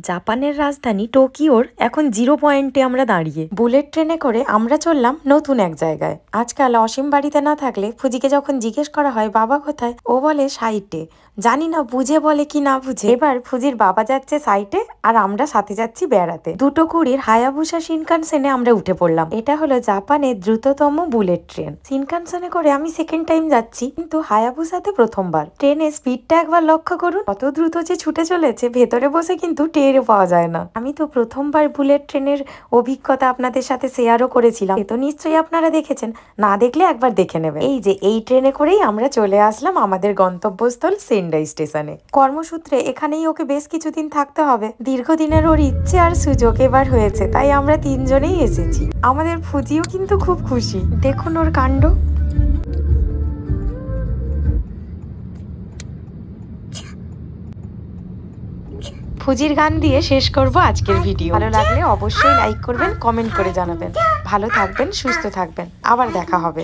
জাপানের রাজধানী টোকিওর এখন 0 পয়েন্টে আমরা দাঁড়িয়ে। বুলেট ট্রেনে করে আমরা চললাম নতুন এক জায়গায়। আজকাল অসীম বাড়িতে না থাকলে ফুজিকে যখন জিজ্ঞেস করা হয় বাবা কোথায়, ও বলে সাইটে। জানি না বুঝে বলে কি না বুঝে। এবার ফুজির বাবা যাচ্ছে সাইটে আর আমরা সাথে যাচ্ছি বেড়াতে। 2:20 হায়াবুসা শিনকানসেনে আমরা উঠে পড়লাম। এটা হলো জাপানের দ্রুততম বুলেট ট্রেন। শিনকানসেনে করে আমি সেকেন্ড টাইম যাচ্ছি, কিন্তু হায়াবুসাতে প্রথমবার। ট্রেনের স্পিডটা একবার লক্ষ্য করুন, কত দ্রুত যে ছুটে চলেছে, ভেতরে বসে কিন্তু টেরও পাওয়া যায় না। আমি তো প্রথমবার বুলেট ট্রেনের অভিজ্ঞতা আপনাদের সাথে শেয়ারও করেছিলাম, এ তো নিশ্চয়ই আপনারা দেখেছেন, না দেখলে একবার দেখে নেবেন। এই যে এই ট্রেনে করেই আমরা চলে আসলাম আমাদের গন্তব্যস্থল সেন্ডাই স্টেশনে। কর্মসূত্রে এখানেই ওকে বেশ কিছুদিন থাকতে হবে। দীর্ঘদিনের ওর ইচ্ছে আর সুযোগ এবার হয়েছে, তাই আমরা 3 জনেই এসেছি। আমাদের ফুজিও কিন্তু খুব খুশি, দেখুন ওর কাণ্ড। ফুজির গান দিয়ে শেষ করব আজকের ভিডিও। ভালো লাগলে অবশ্যই লাইক করবেন, কমেন্ট করে জানাবেন। ভালো থাকবেন, সুস্থ থাকবেন, আবার দেখা হবে।